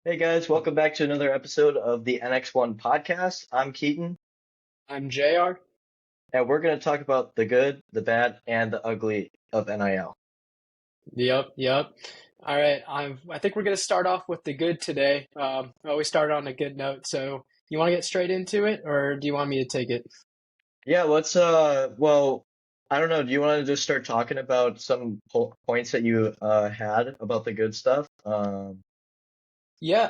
Hey guys, welcome back to another episode of the NX1 podcast. I'm Keaton, I'm JR. and we're going to talk about the good, the bad, and the ugly of NIL. Yep. All right. I think we're gonna start off with the good today. I always start on a good note. So you want to get straight into it, or do you want me to take it? Yeah, I don't know. Do you want to just start talking about some points that you had about the good stuff? Yeah.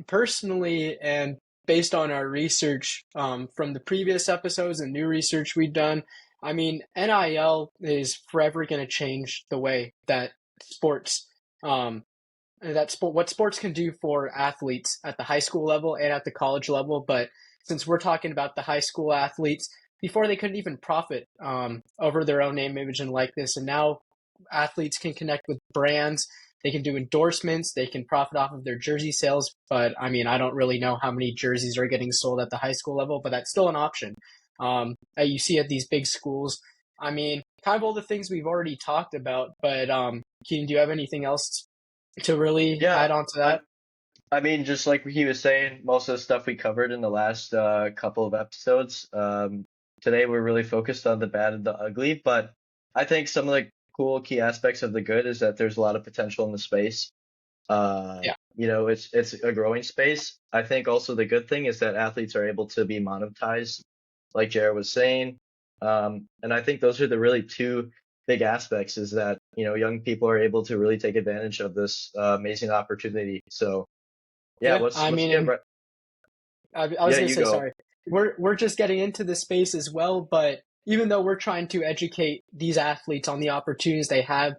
Personally, and based on our research from the previous episodes and new research we've done, NIL is forever going to change the way that sports what sports can do for athletes at the high school level and at the college level. But since we're talking about the high school athletes, before they couldn't even profit over their own name, image, and likeness, and now athletes can connect with brands. They can do endorsements. They can profit off of their jersey sales. But I don't really know how many jerseys are getting sold at the high school level, but that's still an option that you see at these big schools. Kind of all the things we've already talked about. But Keaton, do you have anything else to really Yeah, add on to I, that? I mean, just like he was saying, most of the stuff we covered in the last couple of episodes. Today we're really focused on the bad and the ugly, but I think some of the cool key aspects of the good is that there's a lot of potential in the space. Yeah. It's a growing space. I think also the good thing is that athletes are able to be monetized, like Jared was saying. And I think those are the really two big aspects is that, young people are able to really take advantage of this amazing opportunity. So yeah, Yeah. let's get right. I was Yeah, gonna you say go. sorry. We're just getting into the space as well, but even though we're trying to educate these athletes on the opportunities they have,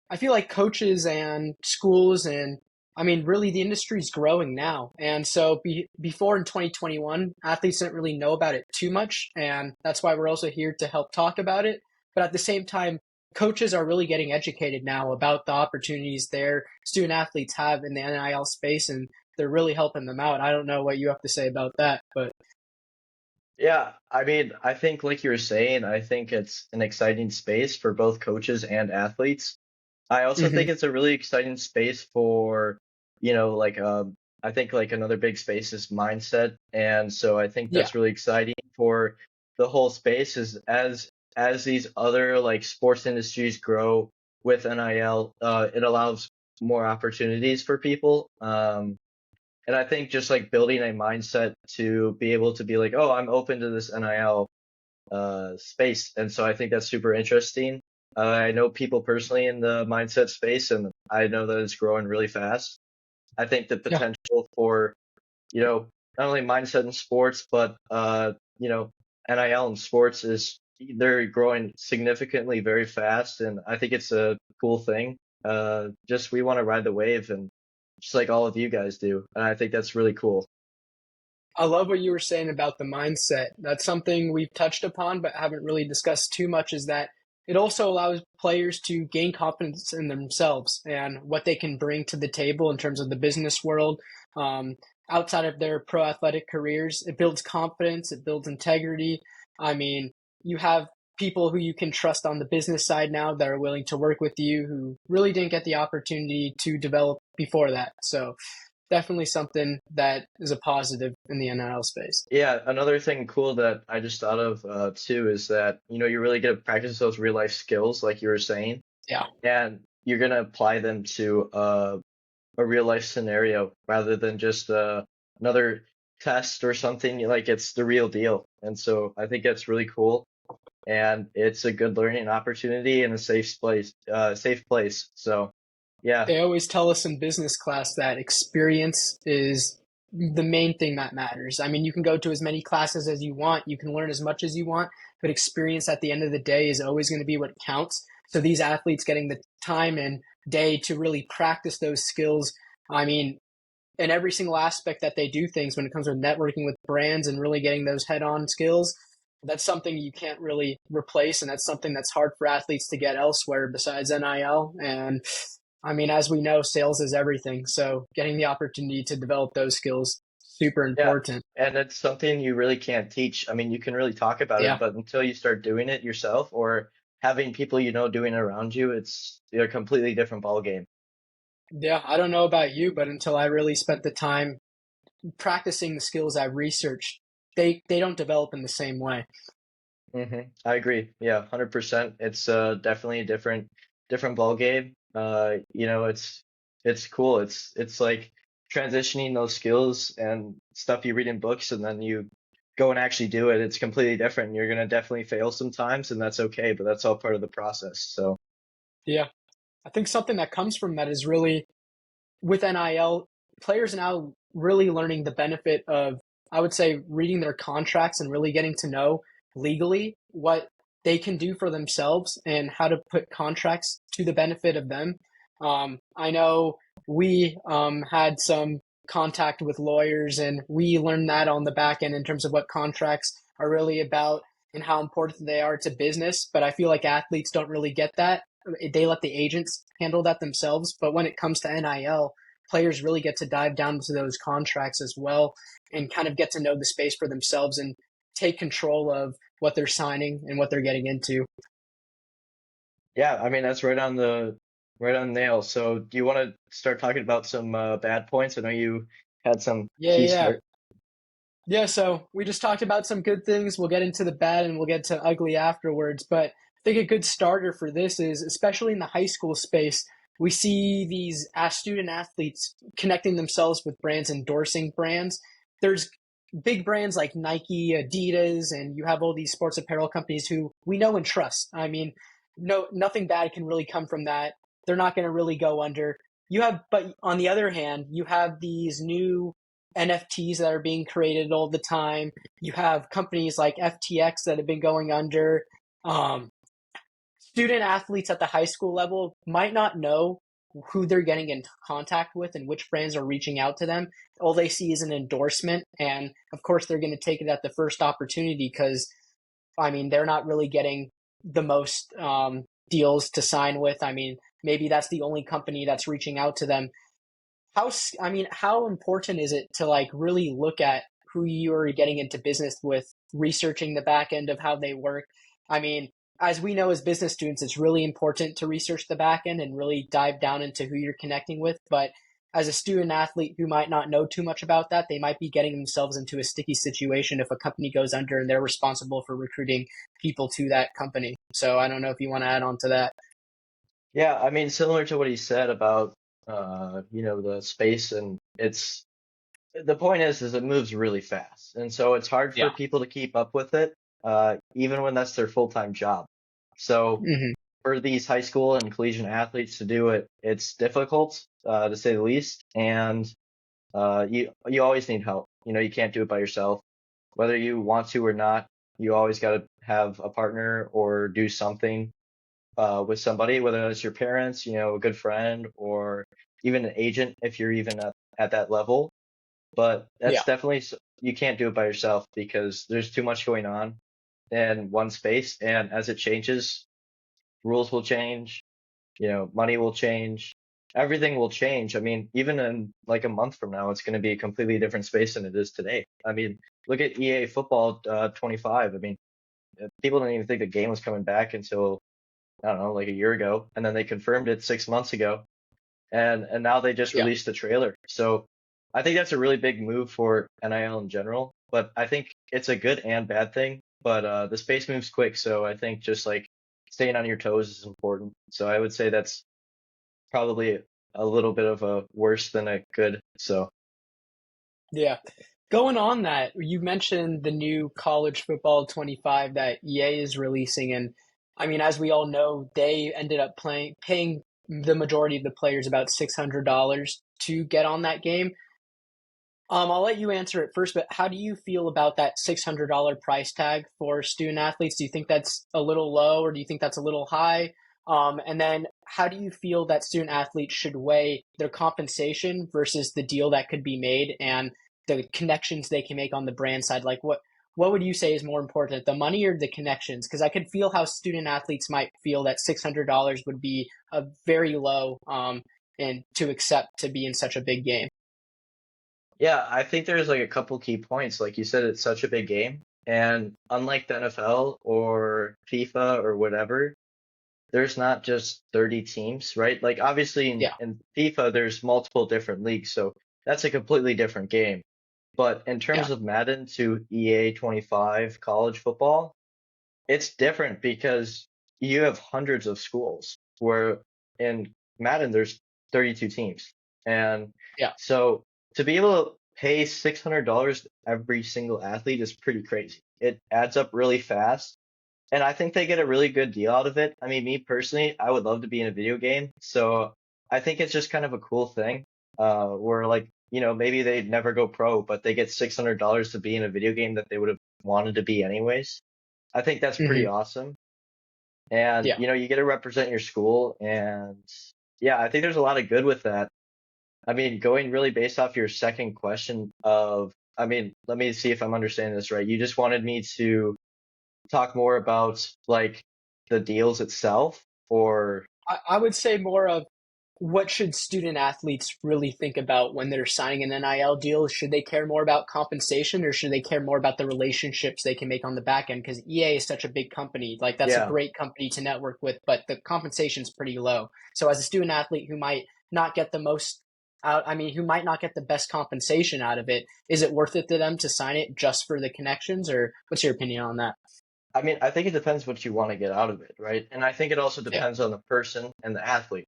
I feel like coaches and schools and really the industry's growing now. And so before in 2021, athletes didn't really know about it too much, and that's why we're also here to help talk about it. But at the same time, coaches are really getting educated now about the opportunities their student athletes have in the NIL space, and they're really helping them out. I don't know what you have to say about that, but Yeah, I mean, I think like you were saying, I think it's an exciting space for both coaches and athletes. I also think hmm it's a really exciting space for, like I think like another big space is mindset. And so I think yeah, that's really exciting for the whole space is as these other like sports industries grow with NIL, it allows more opportunities for people. And I think just like building a mindset to be able to be like, oh, I'm open to this NIL space. And so I think that's super interesting. I know people personally in the mindset space, and I know that it's growing really fast. I think the yeah. potential for, you know, not only mindset in sports, but, NIL in sports is they're growing significantly very fast. And I think it's a cool thing. Just we want to ride the wave and just like all of you guys do. And I think that's really cool. I love what you were saying about the mindset. That's something we've touched upon, but haven't really discussed too much. Is that it also allows players to gain confidence in themselves and what they can bring to the table in terms of the business world, um, outside of their pro athletic careers. It builds confidence, it builds integrity. I mean, you have people who you can trust on the business side now that are willing to work with you who really didn't get the opportunity to develop before that. So definitely something that is a positive in the NIL space. Yeah, another thing cool that I just thought of too is that you really get to practice those real life skills, like you were saying, Yeah. and you're gonna apply them to a real life scenario rather than just another test or something. Like it's the real deal, and so I think that's really cool, and it's a good learning opportunity and a safe place. So yeah, They always tell us in business class that experience is the main thing that matters. You can go to as many classes as you want, you can learn as much as you want, but experience at the end of the day is always going to be what counts. So these athletes getting the time and day to really practice those skills, I mean, in every single aspect that they do things when it comes to networking with brands and really getting those head on skills, that's something you can't really replace. And that's something that's hard for athletes to get elsewhere besides NIL. And as we know, sales is everything. So getting the opportunity to develop those skills, super yeah, important. and it's something you really can't teach. I mean, you can really talk about it, Yeah. but until you start doing it yourself or having people doing it around you, it's a completely different ball game. Yeah, I don't know about you, but until I really spent the time practicing the skills I researched, they don't develop in the same way. I agree. Yeah, 100%. It's definitely a different ball game. It's cool. It's like transitioning those skills and stuff you read in books and then you go and actually do it. It's completely different. You're gonna definitely fail sometimes and that's okay, but that's all part of the process. So Yeah, I think something that comes from that is really with NIL, players now really learning the benefit of, I would say, reading their contracts and really getting to know legally what they can do for themselves and how to put contracts to the benefit of them. I know we had some contact with lawyers and we learned that on the back end in terms of what contracts are really about and how important they are to business. But I feel like athletes don't really get that. They let the agents handle that themselves. But when it comes to NIL, players really get to dive down into those contracts as well and kind of get to know the space for themselves and take control of what they're signing and what they're getting into. yeah, I mean that's right on the nail. So do you want to start talking about some bad points? I know you had some Yeah, key yeah. start. Yeah, so we just talked about some good things. We'll get into the bad and we'll get to ugly afterwards. But I think a good starter for this is, especially in the high school space, we see these student athletes connecting themselves with brands, endorsing brands. There's big brands like Nike, Adidas, and you have all these sports apparel companies who we know and trust. I mean, no, nothing bad can really come from that. They're not going to really go under. But on the other hand, you have these new NFTs that are being created all the time. You have companies like FTX that have been going under. Um, Student athletes at the high school level might not know who they're getting in contact with and which brands are reaching out to them. All they see is an endorsement. And of course, they're going to take it at the first opportunity because, I mean, they're not really getting the most deals to sign with. I mean, maybe that's the only company that's reaching out to them. How important is it to like really look at who you're getting into business with, researching the back end of how they work? I mean, as we know as business students, it's really important to research the back end and really dive down into who you're connecting with. But as a student athlete who might not know too much about that, they might be getting themselves into a sticky situation if a company goes under and they're responsible for recruiting people to that company. So I don't know if you want to add on to that. Yeah, I mean, similar to what he said about, the space and the point is it moves really fast. And so it's hard for Yeah. people to keep up with it, even when that's their full-time job. So Hmm. for these high school and collegiate athletes to do it, it's difficult, to say the least. And, you always need help. You can't do it by yourself. Whether you want to or not, you always got to have a partner or do something with somebody, whether that's your parents, a good friend, or even an agent if you're even at that level. But Yeah. that's definitely, you can't do it by yourself because there's too much going on in one space. And as it changes, rules will change, money will change, everything will change. I mean, even in like a month from now, it's going to be a completely different space than it is today. I mean, look at EA Football 25. I mean, people didn't even think the game was coming back until I don't know, like a year ago, and then they confirmed it 6 months ago, and now they just Yeah. released the trailer. So I think that's a really big move for NIL in general, but I think it's a good and bad thing. But the space moves quick, so I think just like staying on your toes is important. So I would say that's probably a little bit of a worse than a good. So Yeah. Going on that, you mentioned the new college football 25 that EA is releasing. And I mean, as we all know, they ended up paying the majority of the players about $600 to get on that game. I'll let you answer it first, but how do you feel about that $600 price tag for student athletes? Do you think that's a little low or do you think that's a little high? And then how do you feel that student athletes should weigh their compensation versus the deal that could be made and the connections they can make on the brand side? Like what would you say is more important, the money or the connections? Because I could feel how student athletes might feel that $600 would be a very low and to accept to be in such a big game. yeah, I think there's like a couple key points. Like you said, it's such a big game, and unlike the NFL or FIFA or whatever. there's not just 30 teams, right? Like obviously Yeah, in FIFA, there's multiple different leagues, so that's a completely different game. But in yeah, terms of Madden to EA 25 college football, it's different because you have hundreds of schools where in Madden there's 32 teams. And yeah. so to be able to pay $600 every single athlete is pretty crazy. It adds up really fast. And I think they get a really good deal out of it. I mean, me personally, I would love to be in a video game. So I think it's just kind of a cool thing, where like, maybe they'd never go pro, but they get $600 to be in a video game that they would have wanted to be anyways. I think that's pretty Hmm. awesome. And, Yeah. you get to represent your school. And yeah, I think there's a lot of good with that. I mean, going really based off your second question I mean, let me see if I'm understanding this right. You just wanted me to talk more about like the deals itself or I would say more of what should student athletes really think about when they're signing an NIL deal? Should they care more about compensation or should they care more about the relationships they can make on the back end? Because EA is such a big company. Like, that's a yeah. great company to network with, but the compensation's pretty low. So, as a student athlete who might not get the most out, I mean, who might not get the best compensation out of it, is it worth it to them to sign it just for the connections? Or what's your opinion on that? I mean, I think it depends what you want to get out of it, right? And I think it also Yeah. depends on the person and the athlete.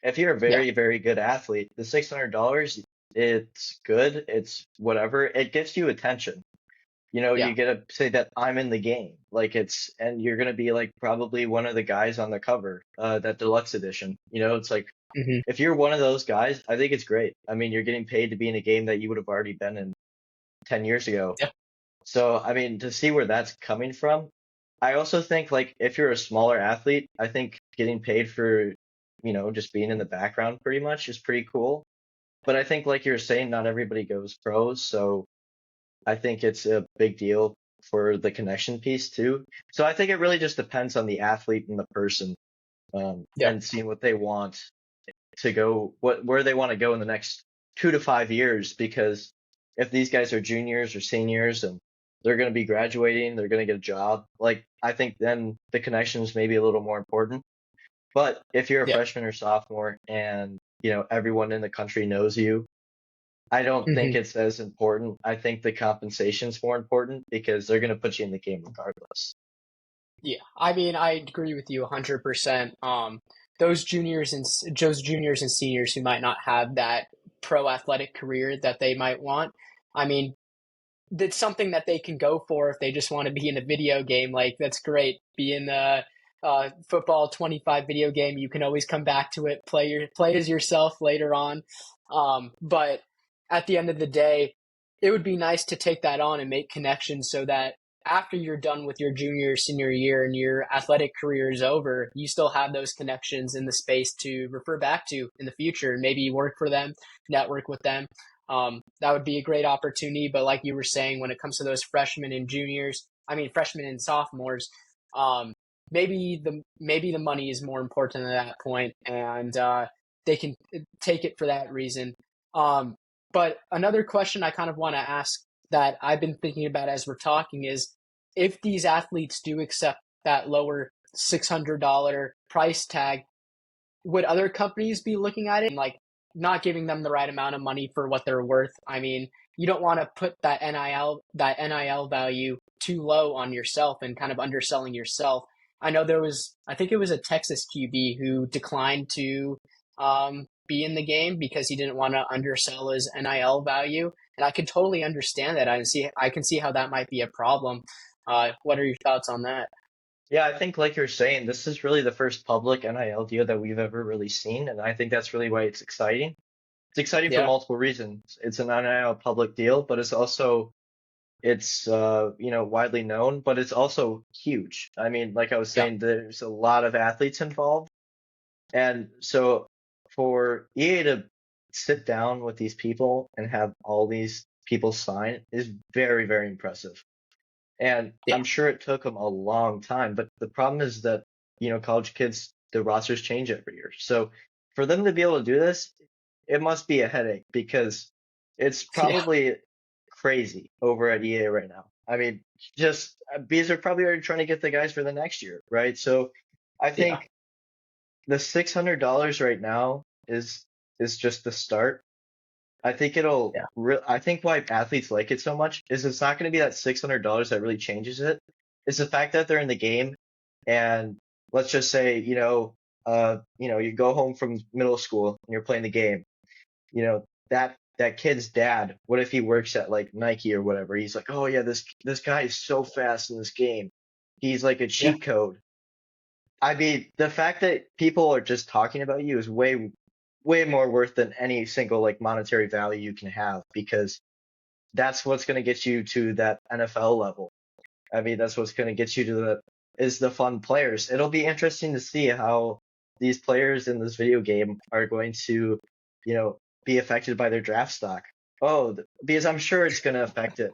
If you're a Yeah. very, very good athlete, the $600, it's good, it's whatever. It gets you attention. Yeah. You get to say that I'm in the game. Like and you're gonna be like probably one of the guys on the cover, that deluxe edition. It's like Hmm. if you're one of those guys, I think it's great. I mean, you're getting paid to be in a game that you would have already been in 10 years ago. Yeah. So, I mean, to see where that's coming from, I also think like if you're a smaller athlete, I think getting paid for, just being in the background pretty much is pretty cool. But I think like you're saying, not everybody goes pros, so I think it's a big deal for the connection piece too. So I think it really just depends on the athlete and the person, Yeah. and seeing what they want to go, where they want to go in the next 2 to 5 years. Because if these guys are juniors or seniors and they're going to be graduating, they're going to get a job. Like I think then the connections may be a little more important. But if you're a Yeah. freshman or sophomore and everyone in the country knows you, I don't think Hmm. it's as important. I think the compensation's more important because they're going to put you in the game regardless. Yeah, I mean, I agree with you 100%. Those juniors and seniors who might not have that pro athletic career that they might want. I mean, that's something that they can go for if they just want to be in a video game. Like, that's great. Be in the football 25 video game. You can always come back to it. Play as yourself later on. But at the end of the day, it would be nice to take that on and make connections so that after you're done with your junior or senior year and your athletic career is over, you still have those connections in the space to refer back to in the future and maybe work for them, network with them. That would be a great opportunity. But like you were saying, when it comes to those freshmen and juniors, I mean freshmen and sophomores, um, maybe the money is more important at that point, and they can take it for that reason. Um, but another question I kind of want to ask that I've been thinking about as we're talking is if these athletes do accept that lower $600 price tag, would other companies be looking at it and like not giving them the right amount of money for what they're worth? I mean, you don't want to put that NIL value too low on yourself and kind of underselling yourself. I know I think it was a Texas QB who declined to be in the game because he didn't want to undersell his NIL value, and I could totally understand that. I can see how that might be a problem. What are your thoughts on that? Yeah, I think like you're saying, this is really the first public NIL deal that we've ever really seen, and I think that's really why it's exciting. It's exciting for Yeah, multiple reasons. It's an NIL public deal, but it's widely known, but it's also huge. I mean, like I was yeah, saying, there's a lot of athletes involved. And so for EA to sit down with these people and have all these people sign is very, very impressive. And yeah, I'm sure it took them a long time, but the problem is that, college kids, the rosters change every year. So for them to be able to do this, it must be a headache because it's yeah, probably crazy over at EA right now. I mean, just because they're probably already trying to get the guys for the next year, right? So I yeah. think the $600 right now is just the start. I think Yeah. I think why athletes like it so much is it's not going to be that $600 that really changes it. It's the fact that they're in the game, and let's just say, you go home from middle school and you're playing the game. That kid's dad, what if he works at like Nike or whatever? He's like, "Oh yeah, this guy is so fast in this game. He's like a Yeah. cheat code." I mean, the fact that people are just talking about you is way more worth than any single like monetary value you can have, because that's what's going to get you to that NFL level. I mean, that's what's going to get you to the fun players. It'll be interesting to see how these players in this video game are going to, be affected by their draft stock. Oh, because I'm sure it's going to affect it.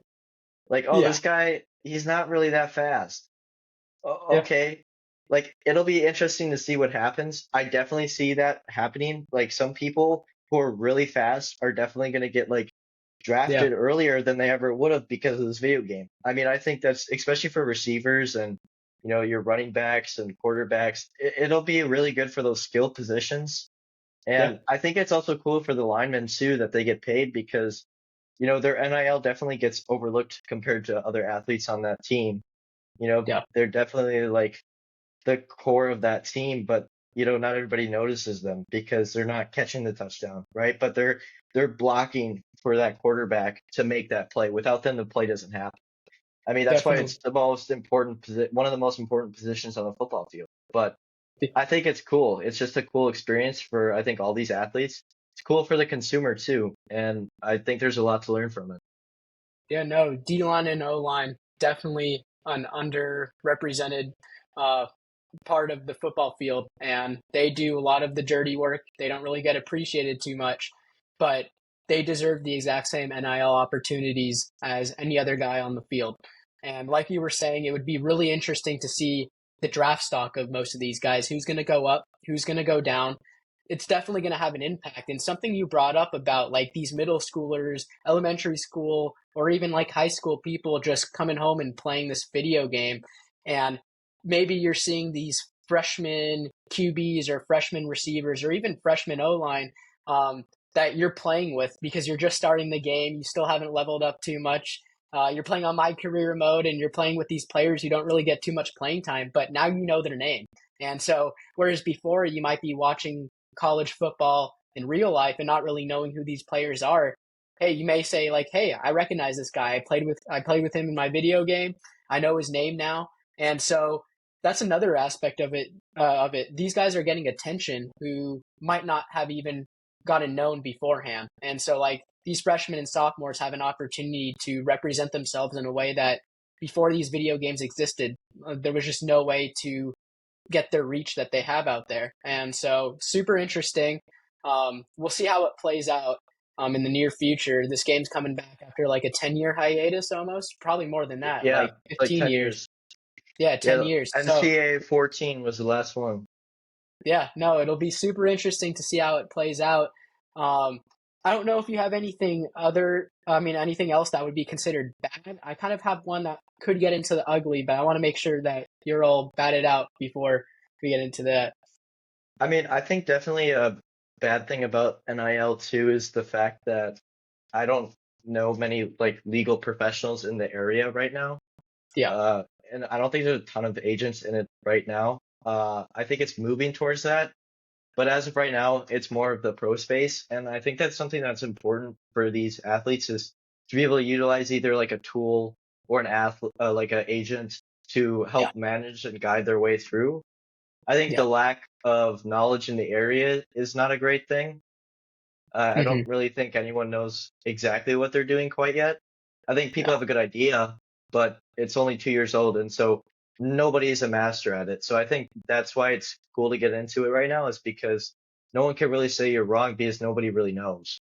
Like, oh, Yeah. this guy, he's not really that fast. Yeah. Okay. Like, it'll be interesting to see what happens. I definitely see that happening. Like, some people who are really fast are definitely going to get like Yeah. drafted earlier than they ever would have because of this video game. I mean, I think that's especially for receivers and your running backs and quarterbacks. It'll be really good for those skill positions. Yeah. And I think it's also cool for the linemen too that they get paid because their NIL definitely gets overlooked compared to other athletes on that team. Yeah. They're definitely like the core of that team, but not everybody notices them because they're not catching the touchdown, right? But they're blocking for that quarterback to make that play. Without them, the play doesn't happen. I mean, that's why Definitely. it's the most important one of the most important positions on the football field. But I think it's cool. It's just a cool experience for I think all these athletes. It's cool for the consumer too, and I think there's a lot to learn from it. Yeah, no, D line and O line definitely an underrepresented uh, part of the football field, and they do a lot of the dirty work. They don't really get appreciated too much, but they deserve the exact same NIL opportunities as any other guy on the field. And like you were saying, it would be really interesting to see the draft stock of most of these guys. Who's going to go up? Who's going to go down? It's definitely going to have an impact. And something you brought up about like these middle schoolers, elementary school, or even like high school people just coming home and playing this video game. And maybe you're seeing these freshman QBs or freshman receivers or even freshman O line that you're playing with because you're just starting the game. You still haven't leveled up too much. You're playing on my career mode and you're playing with these players you don't really get too much playing time, but now you know their name. And so, whereas before you might be watching college football in real life and not really knowing who these players are, hey, you may say like, hey, I recognize this guy. I played with him in my video game. I know his name now. And so that's another aspect of it. These guys are getting attention who might not have even gotten known beforehand. And so like these freshmen and sophomores have an opportunity to represent themselves in a way that before these video games existed, there was just no way to get their reach that they have out there. And so super interesting. We'll see how it plays out in the near future. This game's coming back after like a 10-year hiatus almost, probably more than that, Yeah, like it's like 15 10 years. years. Yeah, Yeah, 10 years. So NCAA 14 was the last one. yeah, no, it'll be super interesting to see how it plays out. Um, I don't know if you have anything else that would be considered bad. I kind of have one that could get into the ugly, but I want to make sure that you're all batted out before we get into that. I mean, I think definitely a bad thing about NIL too is the fact that I don't know many like legal professionals in the area right now. Yeah, Uh, and I don't think there's a ton of agents in it right now. I think it's moving towards that, but as of right now, it's more of the pro space, and I think that's something that's important for these athletes is to be able to utilize either like a tool or an athlete, like an agent to yeah, help manage and guide their way through. I think yeah. the lack of knowledge in the area is not a great thing. I Hmm. don't really think anyone knows exactly what they're doing quite yet. I think people Yeah. have a good idea, but it's only 2 years old, and so nobody is a master at it. So I think that's why it's cool to get into it right now, is because no one can really say you're wrong because nobody really knows.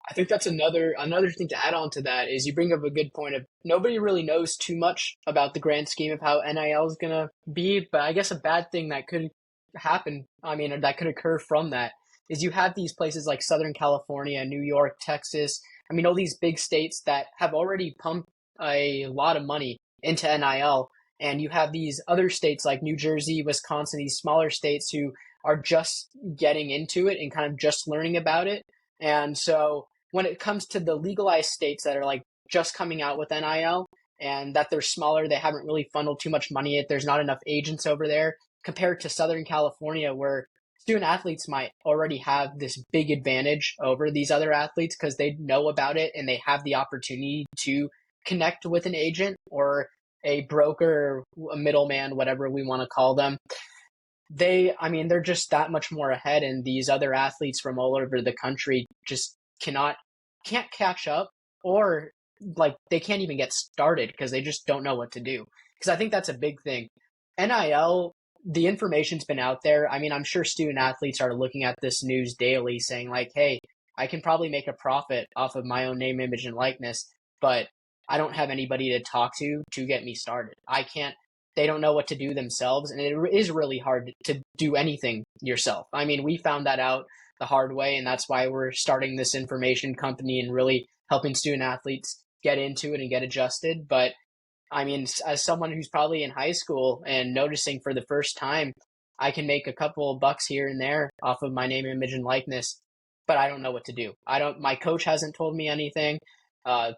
I think that's another thing to add on to that is you bring up a good point of nobody really knows too much about the grand scheme of how NIL is gonna be, but I guess a bad thing that could happen, I mean, or that could occur from that is you have these places like Southern California, New York, Texas. I mean, all these big states that have already pumped a lot of money into NIL, and you have these other states like New Jersey, Wisconsin, these smaller states who are just getting into it and kind of just learning about it. And so when it comes to the legalized states that are like just coming out with NIL and that they're smaller, they haven't really funneled too much money yet. There's not enough agents over there compared to Southern California, where student athletes might already have this big advantage over these other athletes because they know about it and they have the opportunity to connect with an agent or a broker, a middleman, whatever we want to call them. They're just that much more ahead, and these other athletes from all over the country just can't catch up, or like they can't even get started because they just don't know what to do. Because I think that's a big thing. NIL, the information's been out there. I mean, I'm sure student athletes are looking at this news daily saying, like, hey, I can probably make a profit off of my own name, image, and likeness, but I don't have anybody to talk to get me started. I can't, they don't know what to do themselves, and it is really hard to do anything yourself. I mean, we found that out the hard way, and that's why we're starting this information company and really helping student athletes get into it and get adjusted. But I mean, as someone who's probably in high school and noticing for the first time, I can make a couple of bucks here and there off of my name, image, and likeness, but I don't know what to do. My coach hasn't told me anything.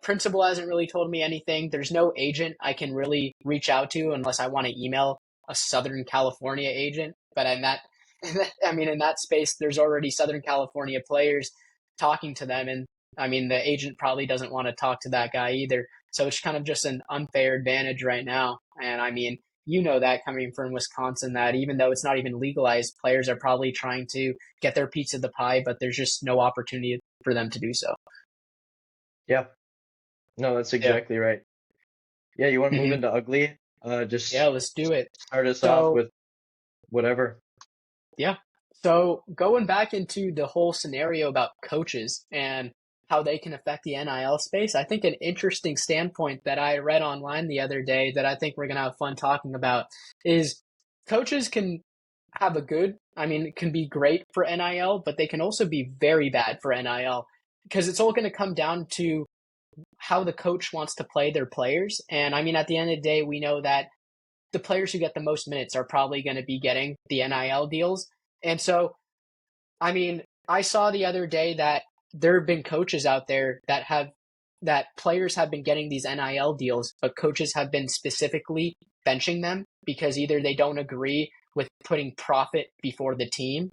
Principal hasn't really told me anything. There's no agent I can really reach out to unless I want to email a Southern California agent. But I mean, in that space, there's already Southern California players talking to them. And I mean, the agent probably doesn't want to talk to that guy either. So it's kind of just an unfair advantage right now. And I mean, you know that coming from Wisconsin, that even though it's not even legalized, players are probably trying to get their piece of the pie, but there's just no opportunity for them to do so. Yeah. No, that's Yeah. exactly right. Yeah, you want to move hmm into ugly? Yeah, Just let's do it. start us off So, with whatever. yeah. So going back into the whole scenario about coaches and how they can affect the NIL space, I think an interesting standpoint that I read online the other day that I think we're going to have fun talking about is coaches can have I mean, it can be great for NIL, but they can also be very bad for NIL because it's all going to come down to how the coach wants to play their players. And I mean, at the end of the day, we know that the players who get the most minutes are probably going to be getting the NIL deals. And so, I mean, I saw the other day that there have been coaches out there that players have been getting these NIL deals, but coaches have been specifically benching them because either they don't agree with putting profit before the team,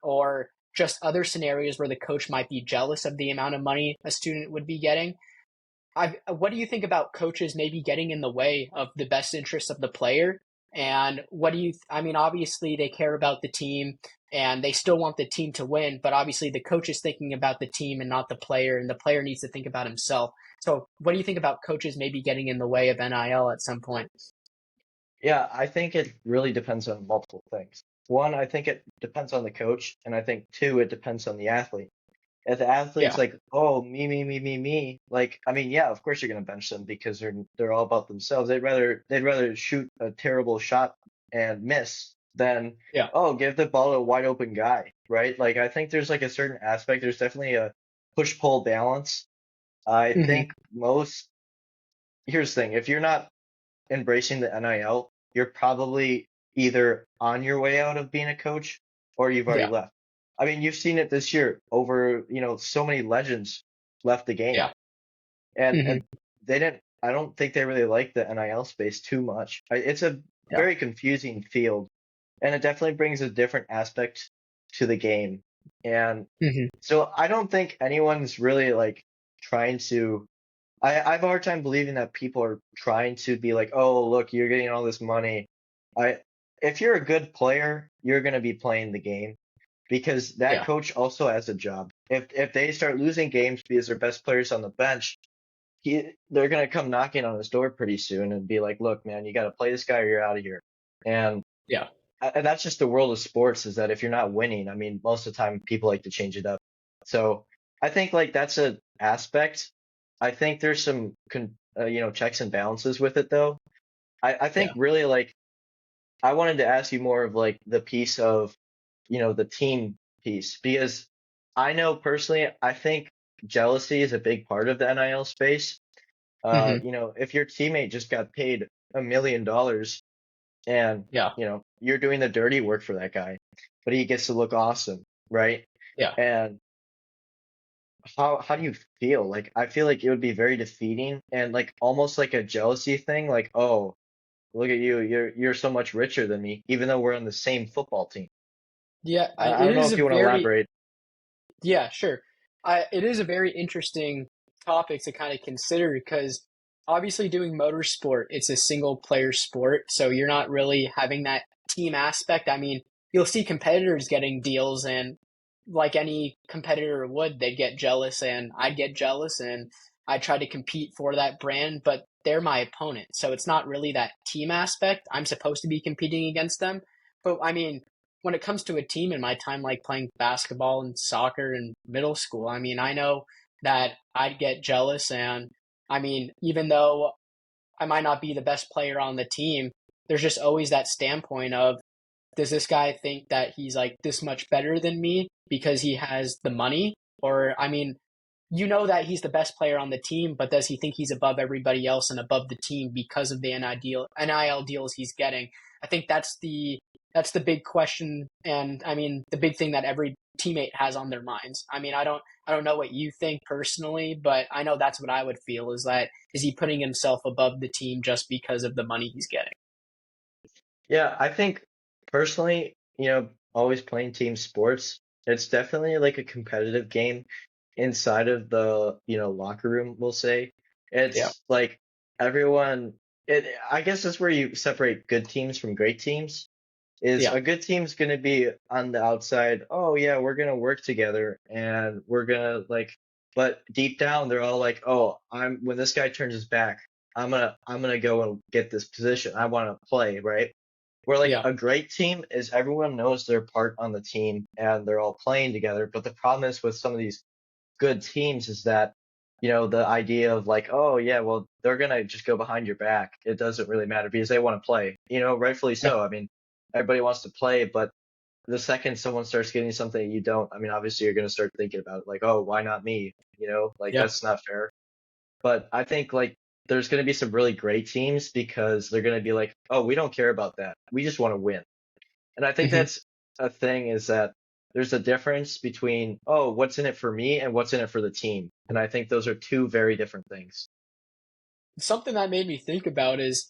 or just other scenarios where the coach might be jealous of the amount of money a student would be getting. What do you think about coaches maybe getting in the way of the best interest of the player? And I mean, obviously they care about the team and they still want the team to win, but obviously the coach is thinking about the team and not the player, and the player needs to think about himself. So what do you think about coaches maybe getting in the way of NIL at some point? Yeah, I think it really depends on multiple things. One, I think it depends on the coach, and I think two, it depends on the athlete. If the athlete's Yeah, like, oh, me, like, I mean, yeah, of course you're gonna bench them because they're all about themselves. They'd rather shoot a terrible shot and miss than, yeah, oh, give the ball to a wide open guy, right? Like, I think there's like a certain aspect. There's definitely a push-pull balance. I hmm, think here's the thing, if you're not embracing the NIL, you're probably either on your way out of being a coach or you've already yeah, left. I mean, you've seen it this year over, so many legends left the game. yeah, And hmm, I don't think they really like the NIL space too much. It's a yeah, very confusing field, and it definitely brings a different aspect to the game. And hmm, so I don't think anyone's really like trying to I have a hard time believing that people are trying to be like, oh, look, you're getting all this money. I, if you're a good player, you're going to be playing the game because that yeah, coach also has a job. If they start losing games because their best players on the bench, they're going to come knocking on his door pretty soon and be like, look, man, you got to play this guy or you're out of here. And yeah, and that's just the world of sports, is that if you're not winning, I mean, most of the time people like to change it up. So I think like that's a aspect. I think there's some checks and balances with it though. I think yeah, really like I wanted to ask you more of like the piece of the team piece, because I know personally I think jealousy is a big part of the NIL space. hmm, If your teammate just got paid $1 million and yeah, you're doing the dirty work for that guy, but he gets to look awesome, right? Yeah. And how do you feel? Like I feel like it would be very defeating and like almost like a jealousy thing, like, oh, look at you, you're so much richer than me, even though we're on the same football team. Yeah, I it don't know is if a you want to very elaborate. yeah, sure. It is a very interesting topic to kind of consider because obviously doing motorsport, it's a single player sport, so you're not really having that team aspect. I mean, you'll see competitors getting deals, and like any competitor would, they'd get jealous, and I'd get jealous, and I try to compete for that brand, but they're my opponent, so it's not really that team aspect. I'm supposed to be competing against them, but I mean, when it comes to a team in my time, like playing basketball and soccer in middle school, I mean, I know that I'd get jealous. And I mean, even though I might not be the best player on the team, there's just always that standpoint of, does this guy think that he's like this much better than me because he has the money? Or, I mean, you know that he's the best player on the team, but does he think he's above everybody else and above the team because of the NIL deals he's getting? I think that's the big question, and I mean the big thing that every teammate has on their minds. I mean, I don't know what you think personally, but I know that's what I would feel, is that, is he putting himself above the team just because of the money he's getting? Yeah, I think personally, always playing team sports, it's definitely like a competitive game inside of the, locker room, we'll say. Yeah, It's like everyone, I guess that's where you separate good teams from great teams. Is yeah, a good team's going to be on the outside, oh yeah, we're going to work together and we're going to like, but deep down they're all like, oh, when this guy turns his back, I'm going to go and get this position. I want to play, right? Where like yeah. a great team is everyone knows their part on the team and they're all playing together. But the problem is with some of these good teams is that, the idea of like, oh yeah, well, they're gonna just go behind your back. It doesn't really matter because they want to play, rightfully Yeah. so. I mean, everybody wants to play, but the second someone starts getting something you don't, I mean, obviously you're gonna start thinking about it, like, oh, why not me? Like Yeah. that's not fair. But I think like there's going to be some really great teams because they're going to be like, oh, we don't care about that. We just want to win. And I think Hmm. that's a thing is that there's a difference between, oh, what's in it for me and what's in it for the team. And I think those are two very different things. Something that made me think about is,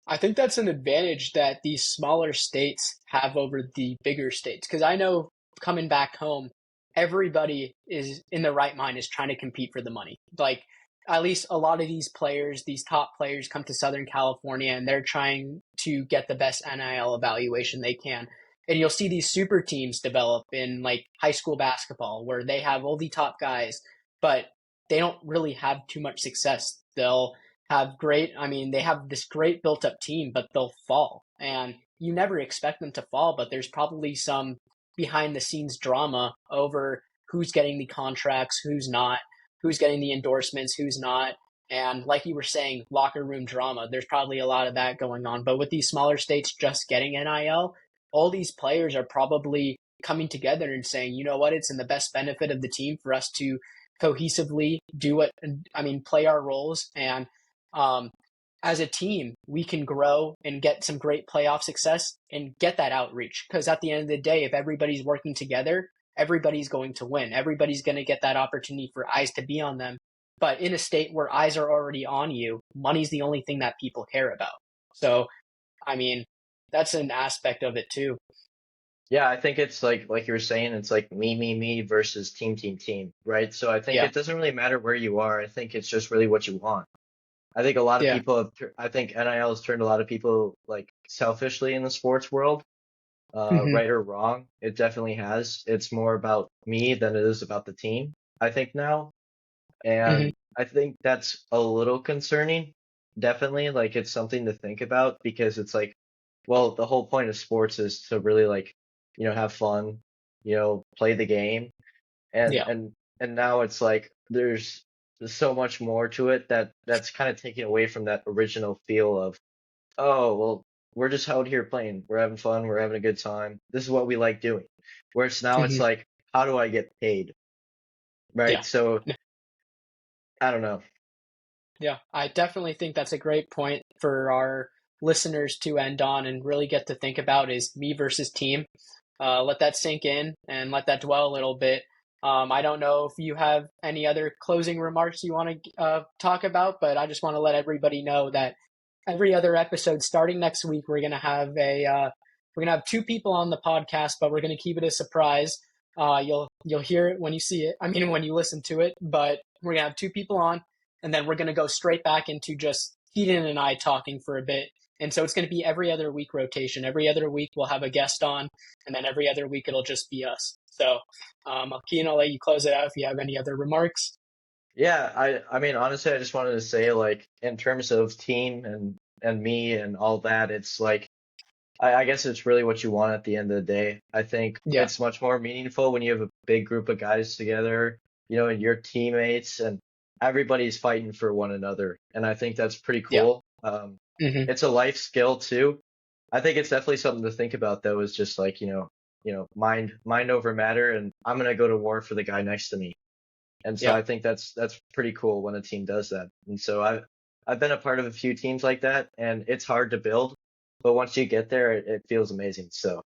I think that's an advantage that these smaller states have over the bigger states. Because I know, coming back home, everybody is in the right mind, is trying to compete for the money. Like, at least a lot of these players, these top players, come to Southern California and they're trying to get the best NIL evaluation they can. And you'll see these super teams develop in like high school basketball where they have all the top guys, but they don't really have too much success. I mean, they have this great built up team, but they'll fall. And you never expect them to fall, but there's probably some behind the scenes drama over who's getting the contracts, who's not, who's getting the endorsements, who's not. And like you were saying, locker room drama, there's probably a lot of that going on. But with these smaller states just getting NIL, all these players are probably coming together and saying, you know what, it's in the best benefit of the team for us to cohesively do what, I mean, play our roles, and um, as a team, we can grow and get some great playoff success and get that outreach. Because at the end of the day, if everybody's working together, everybody's going to win. Everybody's going to get that opportunity for eyes to be on them. But in a state where eyes are already on you, money's the only thing that people care about. So, I mean, that's an aspect of it too. Yeah, I think it's like you were saying, it's like me versus team, right? So I think Yeah, it doesn't really matter where you are. I think it's just really what you want. I think a lot of yeah, people I think NIL has turned a lot of people like selfishly in the sports world, hmm, right or wrong. It definitely has. It's more about me than it is about the team, I think now. hmm, And I think that's a little concerning. Definitely, like it's something to think about because it's like, well, the whole point of sports is to really like, have fun, play the game. And yeah, and and now it's like there's so much more to it that's kind of taken away from that original feel of, oh, well, we're just out here playing. We're having fun, we're having a good time. This is what we like doing. Whereas now it's hmm, like, how do I get paid? Right? yeah. So I don't know. Yeah, I definitely think that's a great point for our listeners to end on and really get to think about, is me versus team. let that sink in and let that dwell a little bit. I don't know if you have any other closing remarks you want to talk about, but I just want to let everybody know that every other episode, starting next week, we're gonna have two people on the podcast, but we're gonna keep it a surprise. You'll hear it when you see it. I mean, when you listen to it. But we're gonna have two people on, and then we're gonna go straight back into just Keaton and I talking for a bit. And so it's going to be every other week rotation. Every other week we'll have a guest on, and then every other week it'll just be us. So, Keaton, I'll let you close it out if you have any other remarks. Yeah, I mean honestly, I just wanted to say like in terms of team and me and all that, it's like I guess it's really what you want at the end of the day. I think Yeah, it's much more meaningful when you have a big group of guys together, and your teammates and everybody's fighting for one another. And I think that's pretty yeah, cool. hmm It's a life skill too. I think it's definitely something to think about though, is just like, mind over matter, and I'm gonna go to war for the guy next to me. And so yeah, I think that's pretty cool when a team does that. And so I've been a part of a few teams like that, and it's hard to build, but once you get there, it feels amazing. So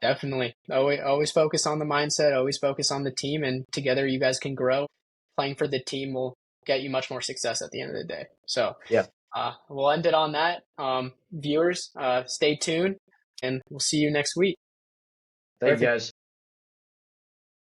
definitely. Always focus on the mindset. Always focus on the team, and together you guys can grow. Playing for the team will get you much more success at the end of the day. So, yeah, we'll end it on that. Viewers, stay tuned, and we'll see you next week. thank you Perfect. guys.